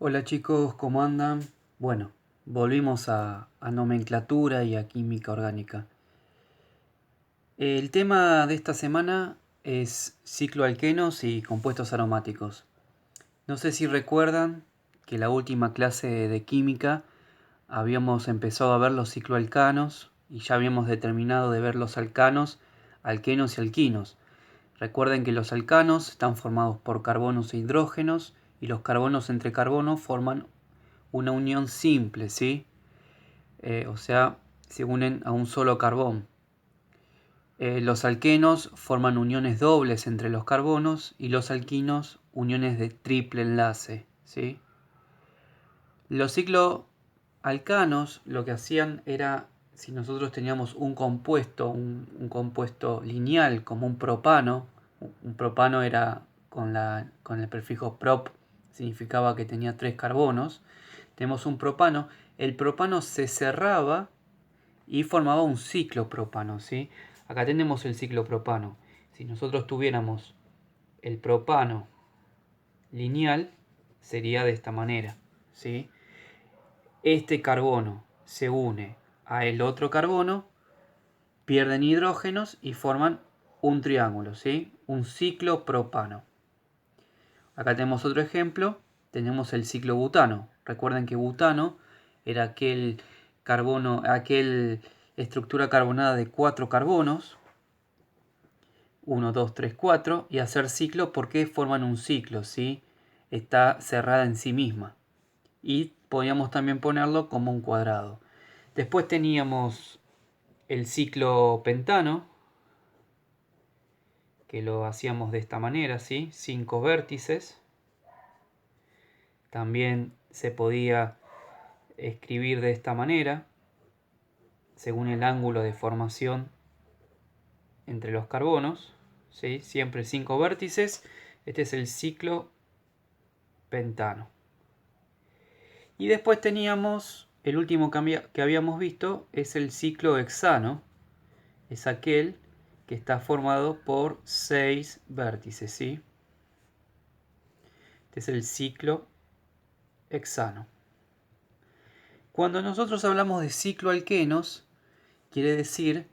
Hola chicos, ¿cómo andan? Bueno, volvimos a nomenclatura y a química orgánica. El tema de esta semana es cicloalquenos y compuestos aromáticos. No sé si recuerdan que la última clase de química habíamos empezado a ver los cicloalcanos y ya habíamos determinado de ver los alcanos, alquenos y alquinos. Recuerden que los alcanos están formados por carbonos e hidrógenos y los carbonos entre carbonos forman una unión simple, ¿sí? O sea, se unen a un solo carbón. Los alquenos forman uniones dobles entre los carbonos y los alquinos uniones de triple enlace, ¿sí? Los cicloalcanos lo que hacían era, si nosotros teníamos un compuesto lineal como un propano era con el prefijo prop, significaba que tenía 3 carbonos. Tenemos un propano, el propano se cerraba y formaba un ciclopropano, ¿sí? Acá tenemos el ciclopropano. Si nosotros tuviéramos el propano lineal, sería de esta manera, ¿sí? Este carbono se une a el otro carbono, pierden hidrógenos y forman un triángulo, ¿sí? Un ciclopropano. Acá tenemos otro ejemplo, tenemos el ciclobutano. Recuerden que butano era aquel estructura carbonada de 4 carbonos, 1, 2, 3, 4, y hacer ciclo porque forman un ciclo, ¿sí? Está cerrada en sí misma. Y podíamos también ponerlo como un cuadrado. Después teníamos el ciclo pentano, que lo hacíamos de esta manera, ¿sí? 5 vértices. También se podía escribir de esta manera, según el ángulo de formación entre los carbonos, ¿sí? Siempre 5 vértices. Este es el ciclo pentano. Y después teníamos, el último que habíamos visto, es el ciclo hexano. Es aquel que está formado por 6 vértices, ¿sí? Este es el ciclo hexano. Cuando nosotros hablamos de cicloalquenos, quiere decir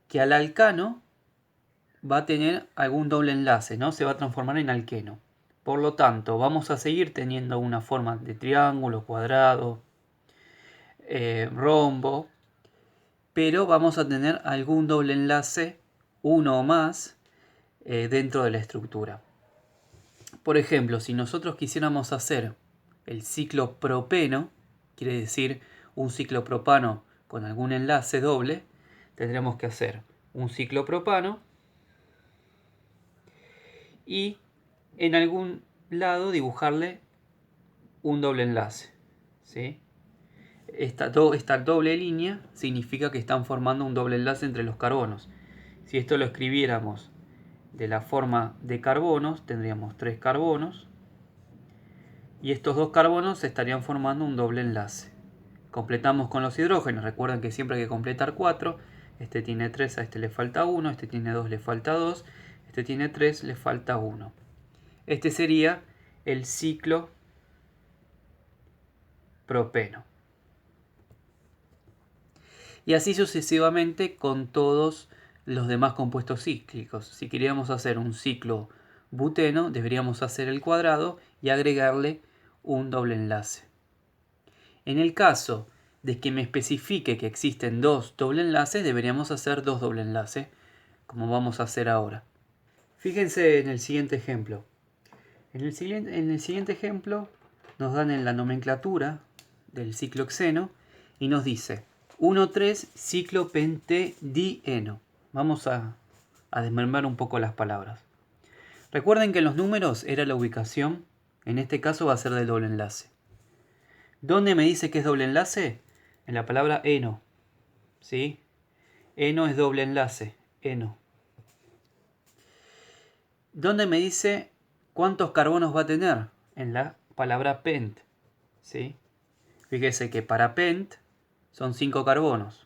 que al alcano va a tener algún doble enlace, ¿no? Se va a transformar en alqueno. Por lo tanto, vamos a seguir teniendo una forma de triángulo, cuadrado, rombo, pero vamos a tener algún doble enlace, uno o más, dentro de la estructura. Por ejemplo, si nosotros quisiéramos hacer el ciclo propeno, quiere decir un ciclo propano con algún enlace doble, tendremos que hacer un ciclo propano y en algún lado dibujarle un doble enlace, ¿sí? Esta doble línea significa que están formando un doble enlace entre los carbonos. Si esto lo escribiéramos de la forma de carbonos, tendríamos 3 carbonos y estos 2 carbonos estarían formando un doble enlace. Completamos con los hidrógenos. Recuerden que siempre hay que completar 4. Este tiene 3, a este le falta 1. Este tiene 2, le falta 2. Este tiene 3, le falta 1. Este sería el ciclo propeno. Y así sucesivamente con todos los demás compuestos cíclicos. Si queríamos hacer un ciclo buteno, deberíamos hacer el cuadrado y agregarle un doble enlace. En el caso de que me especifique que existen 2 doble enlaces, deberíamos hacer 2 doble enlaces, como vamos a hacer ahora. Fíjense en el siguiente ejemplo. En el siguiente ejemplo nos dan en la nomenclatura del ciclohexeno y nos dice 1,3 ciclopentedieno. Vamos a desmembrar un poco las palabras. Recuerden que en los números era la ubicación, en este caso va a ser del doble enlace. ¿Dónde me dice que es doble enlace? En la palabra eno, ¿sí? Eno es doble enlace, eno. ¿Dónde me dice cuántos carbonos va a tener? En la palabra pent, ¿sí? Fíjese que para pent son 5 carbonos.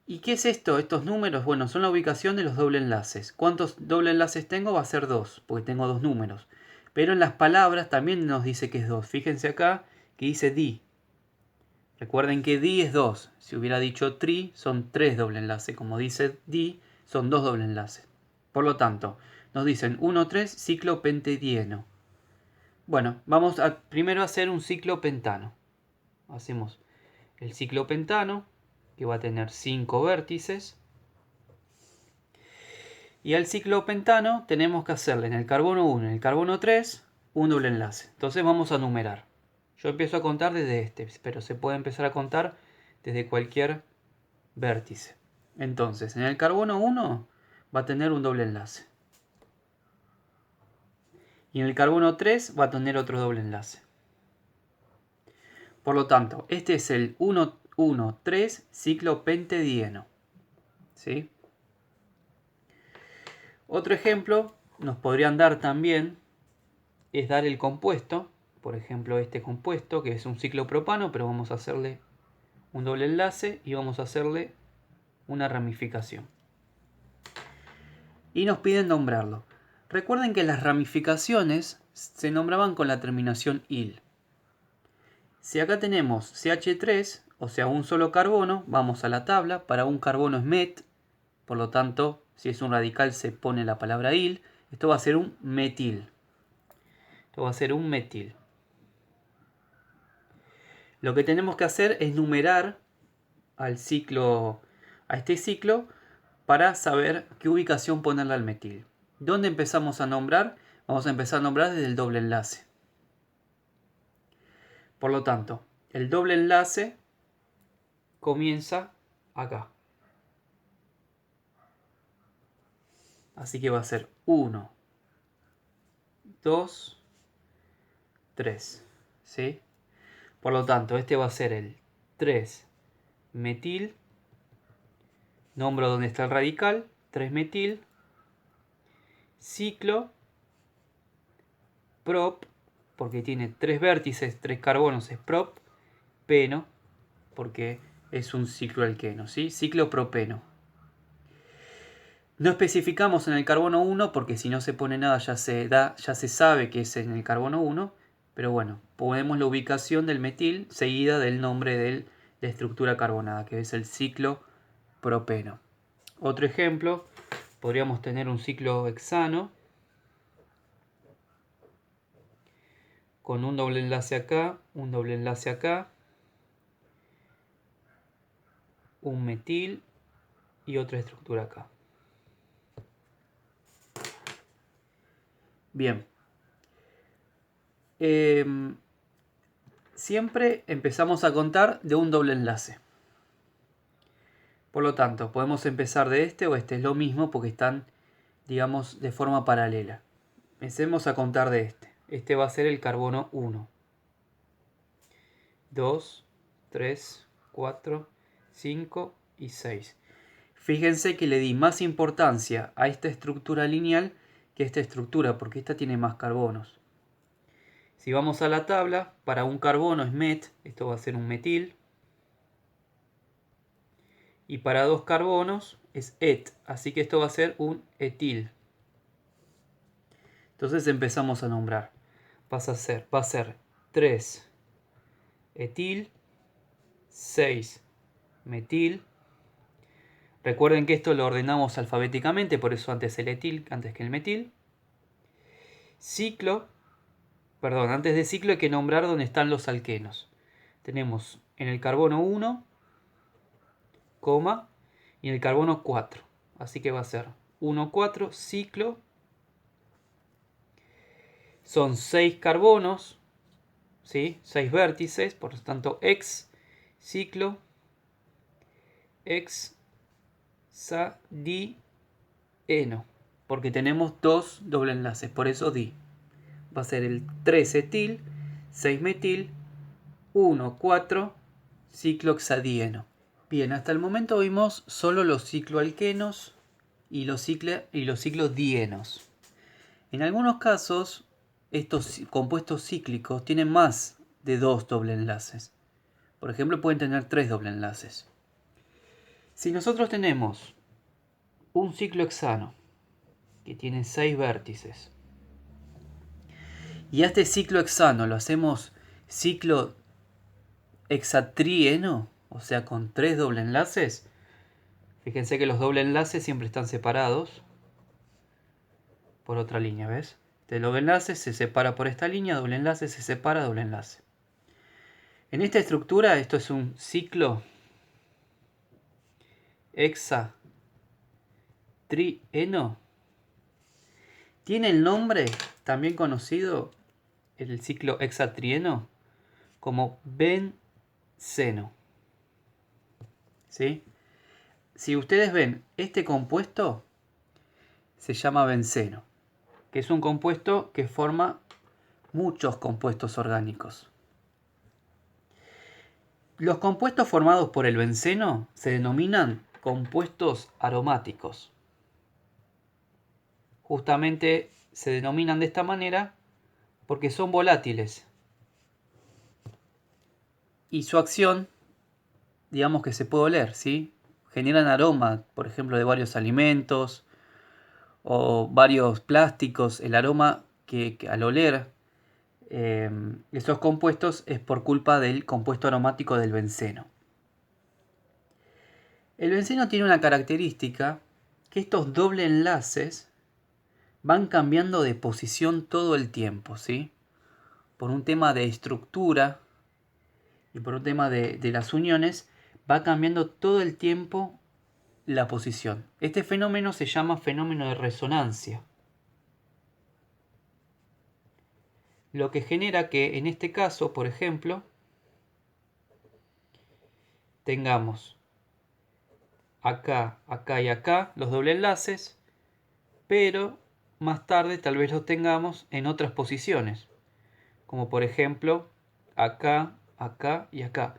¿Y qué es esto? Estos números, bueno, son la ubicación de los doble enlaces. ¿Cuántos doble enlaces tengo? Va a ser 2, porque tengo 2 números. Pero en las palabras también nos dice que es 2. Fíjense acá que dice di. Recuerden que di es 2. Si hubiera dicho tri, son 3 doble enlace. Como dice di, son 2 doble enlaces. Por lo tanto, nos dicen 1, 3, ciclo pentadieno. Bueno, vamos a primero hacer un ciclo pentano. Hacemos el ciclo pentano, que va a tener 5 vértices. Y al ciclo pentano tenemos que hacerle en el carbono 1 y en el carbono 3 un doble enlace. Entonces vamos a numerar. Yo empiezo a contar desde este, pero se puede empezar a contar desde cualquier vértice. Entonces, en el carbono 1 va a tener un doble enlace. Y en el carbono 3 va a tener otro doble enlace. Por lo tanto, este es el 1,1,3 ciclo pentadieno. ¿Sí? Otro ejemplo nos podrían dar también es dar el compuesto. Por ejemplo, este compuesto que es un ciclo propano, pero vamos a hacerle un doble enlace y vamos a hacerle una ramificación. Y nos piden nombrarlo. Recuerden que las ramificaciones se nombraban con la terminación -il. Si acá tenemos CH3, o sea un solo carbono, vamos a la tabla. Para un carbono es met, por lo tanto, si es un radical se pone la palabra -il. Esto va a ser un metil. Esto va a ser un metil. Lo que tenemos que hacer es numerar a este ciclo para saber qué ubicación ponerle al metil. ¿Dónde empezamos a nombrar? Vamos a empezar a nombrar desde el doble enlace. Por lo tanto, el doble enlace comienza acá. Así que va a ser 1, 2, 3. ¿Sí? Por lo tanto, este va a ser el 3 metil. Nombro donde está el radical, 3 metil. Ciclo prop, porque tiene 3 vértices, 3 carbonos, es prop. Peno, porque es un cicloalqueno, ¿sí? Ciclo propeno. No especificamos en el carbono 1 porque si no se pone nada ya se sabe que es en el carbono 1, pero bueno, ponemos la ubicación del metil seguida del nombre de la estructura carbonada, que es el ciclo propeno. Otro ejemplo, podríamos tener un ciclo hexano con un doble enlace acá, un doble enlace acá, un metil y otra estructura acá. Bien. Siempre empezamos a contar de un doble enlace. Por lo tanto, podemos empezar de este o este, es lo mismo porque están, digamos, de forma paralela. Empecemos a contar de este. Este va a ser el carbono 1. 2, 3, 4, 5 y 6. Fíjense que le di más importancia a esta estructura lineal que a esta estructura, porque esta tiene más carbonos. Si vamos a la tabla, para un carbono es met, esto va a ser un metil. Y para 2 carbonos es et, así que esto va a ser un etil. Entonces empezamos a nombrar. Va a ser 3 etil, 6 metil. Recuerden que esto lo ordenamos alfabéticamente, por eso antes el etil, antes que el metil. Antes de ciclo hay que nombrar dónde están los alquenos. Tenemos en el carbono 1, coma, y en el carbono 4. Así que va a ser 1, 4, ciclo. Son 6 carbonos, ¿sí? 6 vértices, por lo tanto, ciclo, hexadieno, porque tenemos 2 doble enlaces, por eso di. Va a ser el 3 etil, 6 metil, 1, 4, ciclohexadieno. Bien, hasta el momento vimos solo los cicloalquenos y los ciclodienos. En algunos casos, estos compuestos cíclicos tienen más de 2 doble enlaces. Por ejemplo, pueden tener 3 doble enlaces. Si nosotros tenemos un ciclohexano que tiene 6 vértices Y a este ciclo hexano lo hacemos ciclo hexatrieno, o sea, con 3 doble enlaces. Fíjense que los doble enlaces siempre están separados por otra línea, ¿ves? Este doble enlace se separa por esta línea, doble enlace se separa, doble enlace. En esta estructura, esto es un ciclo hexatrieno. Tiene el nombre, también conocido, el ciclo hexatrieno, como benceno. ¿Sí? Si ustedes ven, este compuesto se llama benceno, que es un compuesto que forma muchos compuestos orgánicos. Los compuestos formados por el benceno se denominan compuestos aromáticos. Justamente se denominan de esta manera porque son volátiles. Y su acción, digamos que se puede oler, ¿sí? Generan aroma, por ejemplo, de varios alimentos o varios plásticos. El aroma que al oler esos compuestos es por culpa del compuesto aromático del benceno. El benceno tiene una característica, que estos doble enlaces van cambiando de posición todo el tiempo, ¿sí? Por un tema de estructura y por un tema de las uniones, va cambiando todo el tiempo la posición. Este fenómeno se llama fenómeno de resonancia. Lo que genera que en este caso, por ejemplo, tengamos acá, acá y acá los doble enlaces, pero más tarde tal vez los tengamos en otras posiciones, como por ejemplo acá, acá y acá.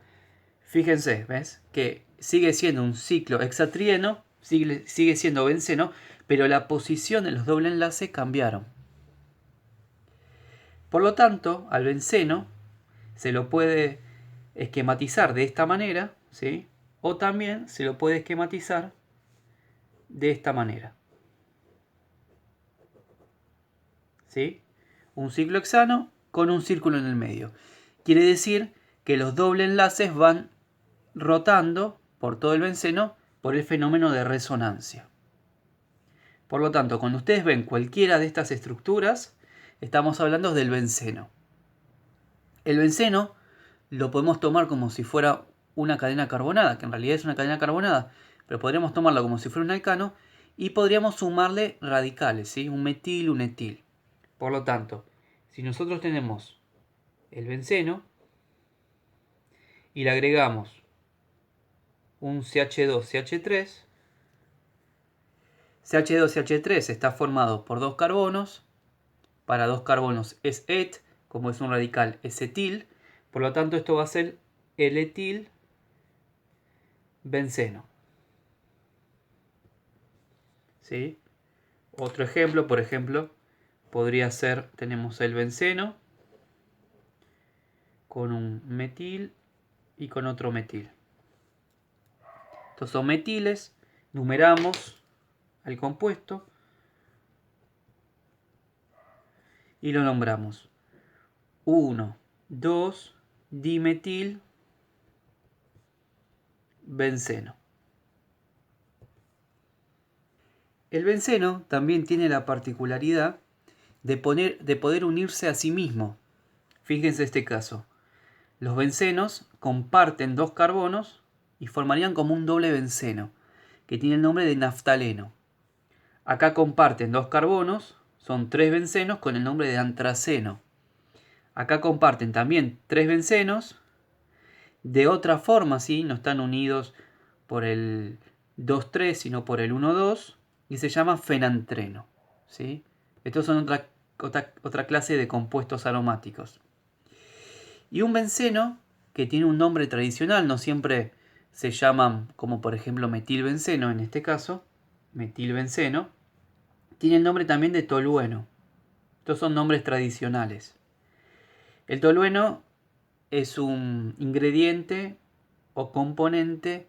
Fíjense, ¿ves? Que sigue siendo un ciclo hexatrieno, sigue siendo benceno, pero la posición de los doble enlaces cambiaron. Por lo tanto, al benceno se lo puede esquematizar de esta manera, ¿sí? O también se lo puede esquematizar de esta manera, ¿sí? Un ciclo hexano con un círculo en el medio. Quiere decir que los doble enlaces van rotando por todo el benceno por el fenómeno de resonancia. Por lo tanto, cuando ustedes ven cualquiera de estas estructuras, estamos hablando del benceno. El benceno lo podemos tomar como si fuera una cadena carbonada, que en realidad es una cadena carbonada, pero podríamos tomarlo como si fuera un alcano y podríamos sumarle radicales, ¿sí? Un metil, un etil. Por lo tanto, si nosotros tenemos el benceno y le agregamos un CH2CH3, CH2CH3 está formado por dos carbonos, para dos carbonos es et, como es un radical es etil, por lo tanto esto va a ser el etil benceno. ¿Sí? Otro ejemplo, por ejemplo, podría ser, tenemos el benceno con un metil y con otro metil. Estos son metiles, numeramos al compuesto y lo nombramos 1, 2, dimetil benceno. El benceno también tiene la particularidad de poder unirse a sí mismo. Fíjense este caso. Los bencenos comparten dos carbonos y formarían como un doble benceno, que tiene el nombre de naftaleno. Acá comparten dos carbonos, son tres bencenos con el nombre de antraceno. Acá comparten también tres bencenos, de otra forma, ¿sí? No están unidos por el 2,3, sino por el 1,2, y se llama fenantreno, ¿sí? Estos son otra clase de compuestos aromáticos. Y un benceno, que tiene un nombre tradicional, no siempre se llaman, como por ejemplo metilbenceno en este caso, metilbenceno, tiene el nombre también de tolueno. Estos son nombres tradicionales. El tolueno es un ingrediente o componente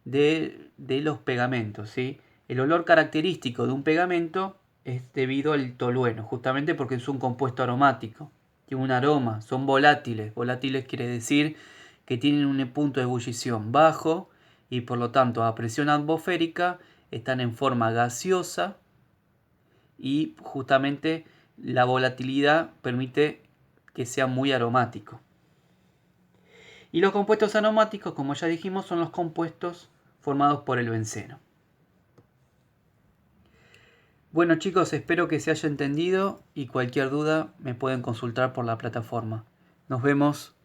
de los pegamentos, ¿sí? El olor característico de un pegamento es debido al tolueno, justamente porque es un compuesto aromático. tienen un aroma, son volátiles. Volátiles quiere decir que tienen un punto de ebullición bajo y por lo tanto a presión atmosférica están en forma gaseosa y justamente la volatilidad permite que sea muy aromático. Y los compuestos aromáticos, como ya dijimos, son los compuestos formados por el benceno. Bueno chicos, espero que se haya entendido y cualquier duda me pueden consultar por la plataforma. Nos vemos.